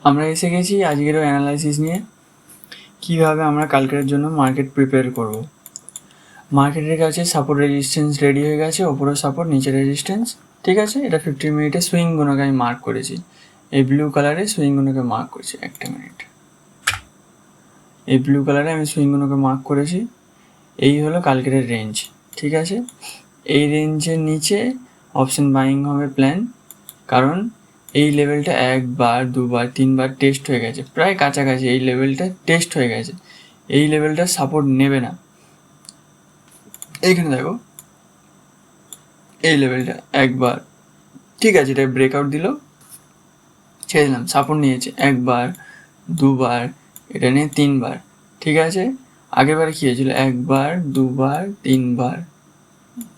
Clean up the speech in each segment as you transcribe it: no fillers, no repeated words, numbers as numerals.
আমরা এসে গেছি আজকেরও অ্যানালাইসিস নিয়ে, কিভাবে আমরা কালকের জন্য মার্কেট প্রিপেয়ার করব। মার্কেটের কাছে সাপোর্ট রেজিস্ট্যান্স রেডি হয়ে গেছে, ওপরে সাপোর্ট নিচে রেজিস্ট্যান্স, ঠিক আছে। এটা 15 মিনিটে সুইংগুলোকে আমি মার্ক করেছি, এই ব্লু কালারে সুইংগুলোকে মার্ক করেছি। একটা মিনিট, এই ব্লু কালারে আমি সুইংগুলোকে মার্ক করেছি। এই হলো কালকের রেঞ্জ, ঠিক আছে। এই রেঞ্জের নিচে অপশন বাইং হবে প্ল্যান, কারণ এই লেভেলটা একবার দুবার তিনবার টেস্ট হয়ে গেছে, প্রায় কাছাকাছি এই লেভেলটা টেস্ট হয়ে গেছে। এই লেভেলটা সাপোর্ট নেবে না। এইখানে দেখো এই লেভেলটা একবার, ঠিক আছে, এটা ব্রেকআউট দিল, ছেড়ে দিলাম, সাপোর্ট নিয়েছে একবার দুবার, এটা নিয়ে তিনবার, ঠিক আছে। আগেরবারে কী হয়েছিল, একবার দুবার তিনবার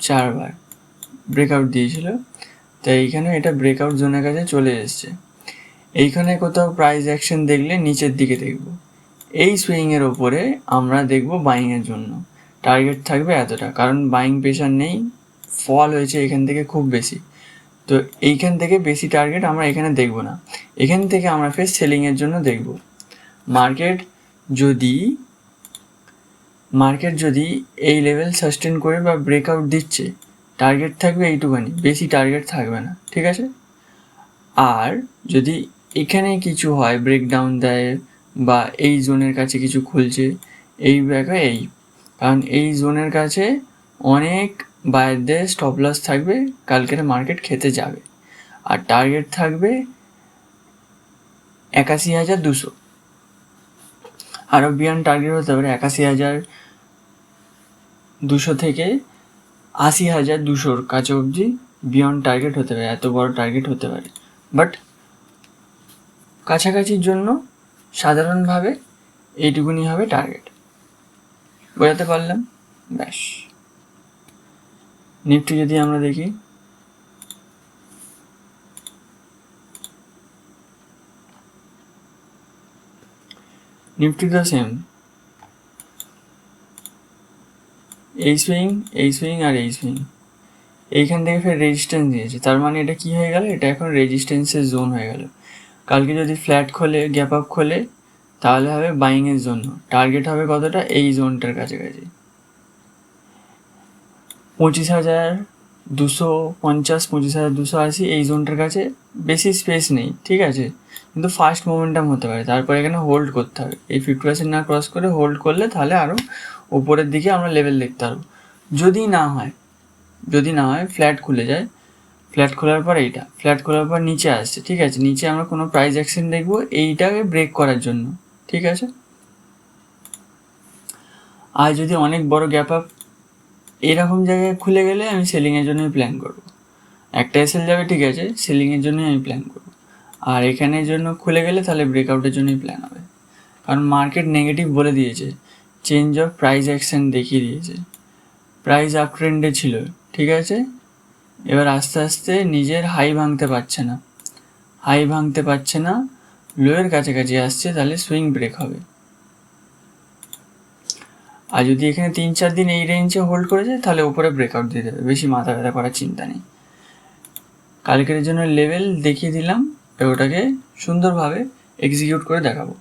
চারবার ব্রেকআউট দিয়েছিল, তাই এইখানে এটা ব্রেকআউট জোনের কাছে চলে এসছে। এইখানে কোথাও প্রাইস অ্যাকশন দেখলে নিচের দিকে দেখব, এই সুইংয়ের ওপরে আমরা দেখব বাইংয়ের জন্য টার্গেট থাকবে এতটা, কারণ বাইং প্রেশার নেই, ফল হয়েছে এখান থেকে খুব বেশি, তো এইখান থেকে বেশি টার্গেট আমরা এখানে দেখব না। এখান থেকে আমরা ফের সেলিংয়ের জন্য দেখব। মার্কেট যদি এই লেভেল সাস্টেন করে বা ব্রেকআউট দিচ্ছে, টার্গেট থাকবে এইটুখানি, বেশি টার্গেট থাকবে না, ঠিক আছে। আর যদি এখানে কিছু হয়, ব্রেকডাউন দেয় বা এই জোনের কাছে কিছু খুলছে, এই ব্যাপারে এই, কারণ এই জোনের কাছে অনেক বায়ারদের স্টপ লস থাকবে, কালকের মার্কেট খেতে যাবে। আর টার্গেট থাকবে 81,200, আরও বিয়ন্ড টার্গেট হতে পারে 81,200 থেকে 80,200 কাছে অবধি বিয়ন্ড টার্গেট হতে পারে, এত বড় টার্গেট হতে পারে। বাট কাছাকাছির জন্য সাধারণভাবে এইটুকুনি হবে টার্গেট। বোঝাতে পারলাম? ব্যাস। নিফটি যদি আমরা দেখি, নিফটি তো সেম, এই সুইং আর এই সুইং, এইখান থেকে ফের রেজিস্ট্যান্স দিয়েছে, তার মানে এটা কি হয়ে গেল, এটা এখন রেজিস্ট্যান্সের জোন হয়ে গেল। কালকে যদি ফ্ল্যাট খোলে, গ্যাপ আপ খোলে, তাহলে হবে বাইংয়ের জন্য, টার্গেট হবে কতটা, এই জোনটার কাছাকাছি 25,250, 25,280, এই জোনটার কাছে বেশি স্পেস নেই, ঠিক আছে, কিন্তু ফাস্ট মোমেন্টাম হতে পারে। তারপর এখানে হোল্ড করতে হবে, এই 50% না ক্রস করে হোল্ড করলে তাহলে আরও উপরের দিকে আমরা লেভেল দেখতে পারবো। যদি না হয় ফ্ল্যাট খুলে যায়, ফ্ল্যাট খোলার পর এইটা, ফ্ল্যাট খোলার পর নিচে আসছে, ঠিক আছে, নিচে আমরা কোনো প্রাইস অ্যাকশন দেখবো এইটাকে ব্রেক করার জন্য, ঠিক আছে। আর যদি অনেক বড় গ্যাপ আপ এরকম জায়গায় খুলে গেলে আমি সেলিংয়ের জন্যই প্ল্যান করব। একটা এসএল যাবে, ঠিক আছে, সেলিংয়ের জন্যই আমি প্ল্যান করব। আর এখানের জন্য খুলে গেলে তাহলে ব্রেকআউটের জন্যই প্ল্যান হবে, কারণ মার্কেট নেগেটিভ বলে দিয়েছে, চেঞ্জ অফ প্রাইস অ্যাকশন দেখিয়ে দিয়েছে। প্রাইস আপ ট্রেন্ডে ছিল, ঠিক আছে, এবার আস্তে আস্তে নিজের হাই ভাঙতে পারছে না, লোয়ের কাছাকাছি আসছে, তাহলে সুইং ব্রেক হবে। আর যদি এখানে 3-4 দিন এই রেঞ্জে হোল্ড করে যায়, তাহলে উপরে ব্রেকআউট দিয়ে দেবে, বেশি মাথা ব্যথা করার চিন্তা নেই। কালকের জন্য লেভেল দেখিয়ে দিলাম, ওটাকে সুন্দরভাবে এক্সিকিউট করে দেখাবো।